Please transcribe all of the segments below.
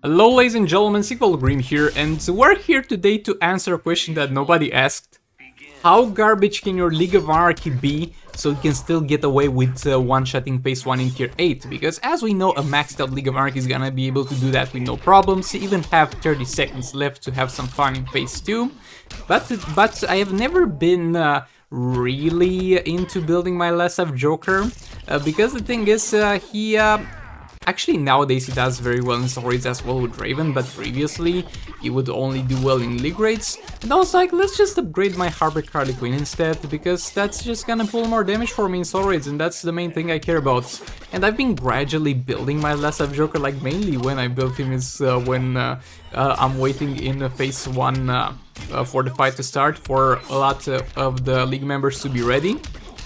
Hello ladies and gentlemen, Sequel Green here, and we're here today to answer a question that nobody asked. How garbage can your League of Anarchy be so you can still get away with one-shotting phase 1 in tier 8? Because as we know, a maxed out League of Anarchy is gonna be able to do that with no problems, even have 30 seconds left to have some fun in phase 2. But I have never been really into building my less of Joker, because the thing is, actually, nowadays he does very well in story raids as well with Raven, but previously he would only do well in league raids. And I was like, let's just upgrade my HEARTBREAKER Harley Quinn instead, because that's just gonna pull more damage for me in story raids, and that's the main thing I care about. And I've been gradually building my less of Joker, like mainly when I built him is when I'm waiting in phase 1 for the fight to start, for a lot of the league members to be ready,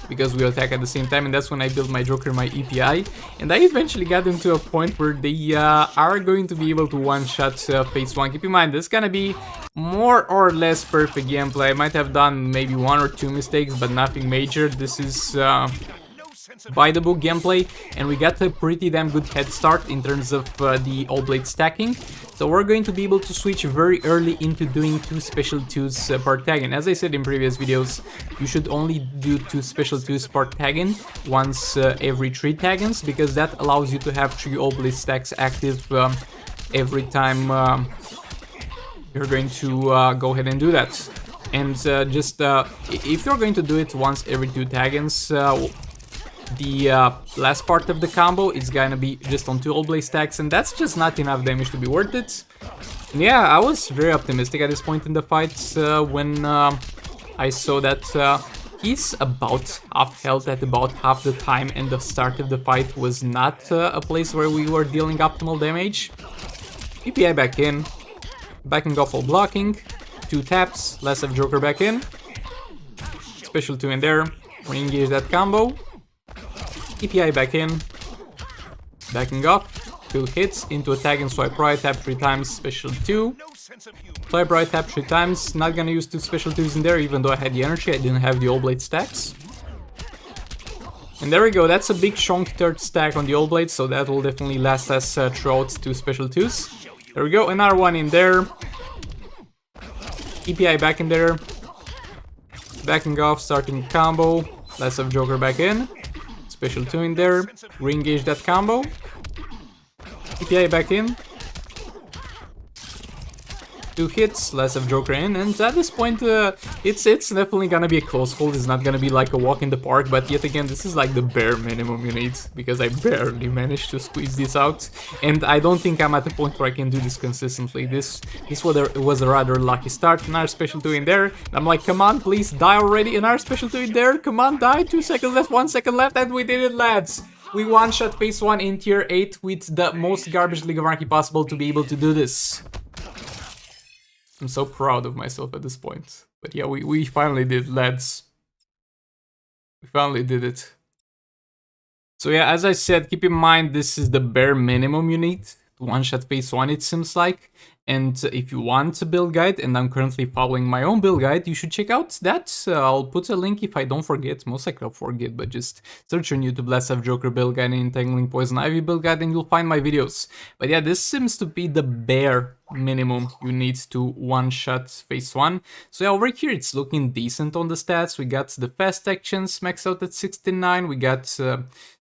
because we attack at the same time, and that's when I built my Joker, my EPI, and I eventually got them to a point where they are going to be able to one-shot phase 1. Keep in mind, this is gonna be more or less perfect gameplay. I might have done maybe 1 or 2 mistakes, but nothing major. This is by the book gameplay, and we got a pretty damn good head start in terms of the all blade stacking. So we're going to be able to switch very early into doing 2 special 2s per tag. And as I said in previous videos, you should only do 2 special 2s per tagging once every 3 taggings, because that allows you to have 3 all blade stacks active every time you're going to go ahead and do that. And if you're going to do it once every 2 taggings, the last part of the combo is gonna be just on 2 all blade stacks, and that's just not enough damage to be worth it. And yeah, I was very optimistic at this point in the fight when I saw that he's about half health at about half the time, and the start of the fight was not a place where we were dealing optimal damage. EPI back in, backing off while blocking, 2 taps, less of Joker back in, special 2 in there, re-engage that combo. EPI back in, backing off, 2 hits, into a tag and swipe right, tap 3 times, special 2. Swipe right, tap 3 times, not gonna use 2 special 2s in there, even though I had the energy, I didn't have the all blade stacks. And there we go, that's a big chunk 3rd stack on the all blade, so that will definitely last us throughout 2 special 2s. There we go, another one in there. EPI back in there. Backing off, starting combo, less of Joker back in. Special 2 in there, re-engage that combo, EPI back in, 2 hits, less of Joker in, and at this point it's definitely gonna be a close hold. It's not gonna be like a walk in the park, but yet again this is like the bare minimum you need, because I barely managed to squeeze this out, and I don't think I'm at the point where I can do this consistently. This was a rather lucky start. Another special 2 in there, and I'm like, come on, please die already. Another special 2 in there, come on, die. 2 seconds left, 1 second left, and we did it, lads. We one-shot phase 1 in tier 8 with the most garbage League of Anarchy possible to be able to do this. I'm so proud of myself at this point. But yeah, we finally did, lads. We finally did it. So yeah, as I said, keep in mind this is the bare minimum you need to one-shot phase 1, it seems like. And if you want a build guide, and I'm currently following my own build guide, you should check out that. I'll put a link if I don't forget. Most likely I'll forget, but just search on YouTube Less of Joker build guide and Entangling Poison Ivy build guide, and you'll find my videos. But yeah, this seems to be the bare minimum you need to one-shot phase 1. So yeah, over here it's looking decent on the stats. We got the fast actions maxed out at 69. We got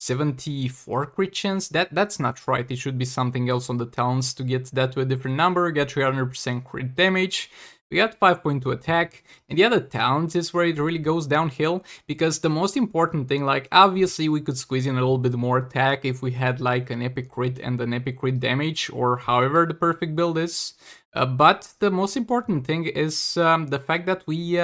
74 crit chance. That's not right. It should be something else on the talents to get that to a different number. We got 300% crit damage. We got 5.2 attack, and the other talent is where it really goes downhill, because the most important thing, like obviously we could squeeze in a little bit more attack if we had like an epic crit and an epic crit damage, or however the perfect build is. But the most important thing is the fact that we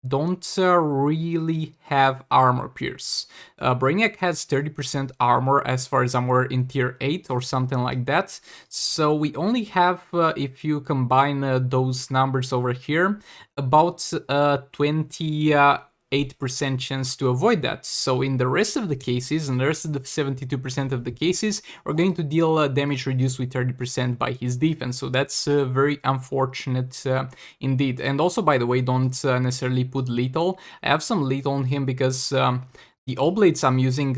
don't really have armor pierce. Brainiac has 30% armor as far as I'm aware in tier 8 or something like that. So we only have, if you combine those numbers over here, about 28% chance to avoid that. So in the rest of the cases, and the rest of the 72% of the cases, we're going to deal damage reduced with 30% by his defense. So that's very unfortunate indeed. And also, by the way, don't necessarily put lethal. I have some lethal on him because the all blades I'm using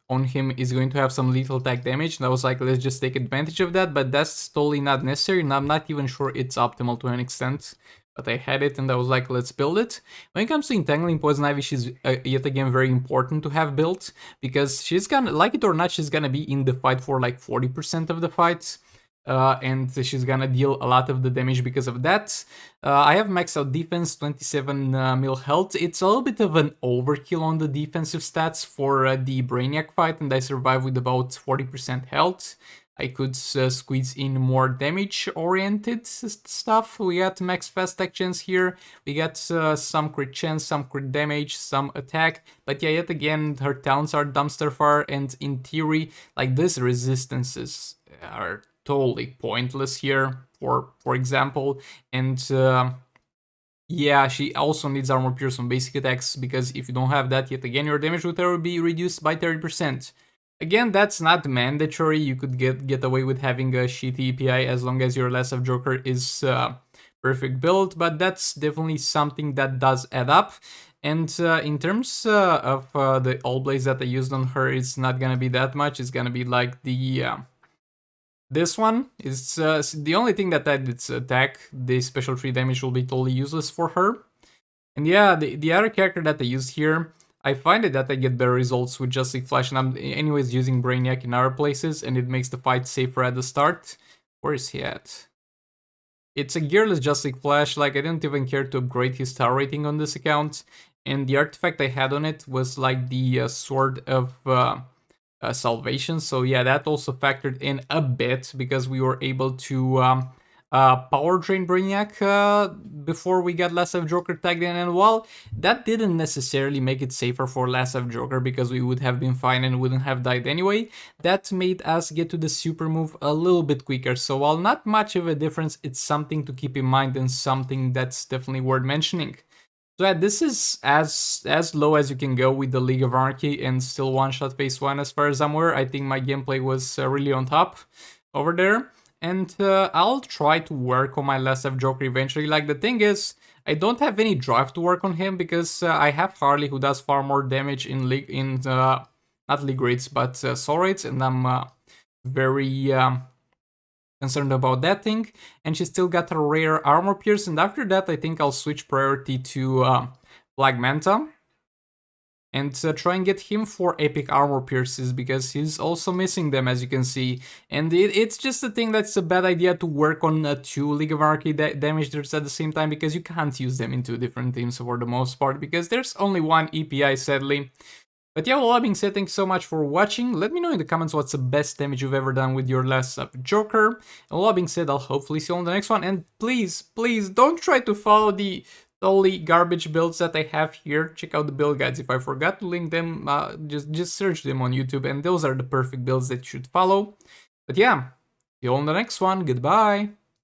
on him is going to have some lethal attack damage, and I was like, let's just take advantage of that, but that's totally not necessary, and I'm not even sure it's optimal to an extent. But I had it, and I was like, let's build it. When it comes to Entangling Poison Ivy, she's yet again very important to have built, because she's gonna, like it or not, she's gonna be in the fight for like 40% of the fights. And she's gonna deal a lot of the damage because of that. I have maxed out defense, 27 mil health. It's a little bit of an overkill on the defensive stats for the Brainiac fight, and I survive with about 40% health. I could squeeze in more damage-oriented stuff. We got max fast attack chance here. We got some crit chance, some crit damage, some attack. But yeah, yet again, her talents are dumpster fire, and in theory, like these resistances are totally pointless here, for example. And yeah, she also needs armor pierce on basic attacks, because if you don't have that, yet again, your damage will be reduced by 30%. Again, that's not mandatory. You could get away with having a shitty EPI as long as your Last of Joker is perfect build, but that's definitely something that does add up. And in terms of the All Blaze that I used on her, it's not gonna be that much. It's gonna be like the this one is the only thing that adds its attack. The special 3 damage will be totally useless for her. And yeah, the other character that I used here, I find it that I get better results with Just League Flash, and I'm anyways using Brainiac in other places, and it makes the fight safer at the start. Where is he at? It's a gearless Just League Flash, like I didn't even care to upgrade his star rating on this account, and the artifact I had on it was like the Sword of Salvation, so yeah, that also factored in a bit, because we were able to power drain Brainiac before we got Last of Joker tagged in, and while that didn't necessarily make it safer for Last of Joker, because we would have been fine and wouldn't have died anyway, that made us get to the super move a little bit quicker. So while not much of a difference, it's something to keep in mind and something that's definitely worth mentioning. So yeah, this is as low as you can go with the League of Anarchy and still one-shot phase 1 as far as I'm aware. I think my gameplay was really on top over there. And I'll try to work on my Last of Joker eventually. Like, the thing is, I don't have any drive to work on him, because I have Harley, who does far more damage in league, not league rates, but soul rates, and I'm very concerned about that thing. And she still got a rare armor pierce, and after that I think I'll switch priority to Black Manta and try and get him for epic armor pierces, because he's also missing them, as you can see. And it's just a thing that's a bad idea to work on 2 League of Anarchy damage dealers at the same time, because you can't use them in 2 different teams for the most part, because there's only 1 EPI, sadly. But yeah, with all that being said, thanks so much for watching. Let me know in the comments what's the best damage you've ever done with your Last of Joker. And with all that being said, I'll hopefully see you on the next one. And please, please don't try to follow the totally garbage builds that I have here. Check out the build guides. If I forgot to link them, just search them on YouTube, and those are the perfect builds that you should follow. But yeah, see you on the next one. Goodbye.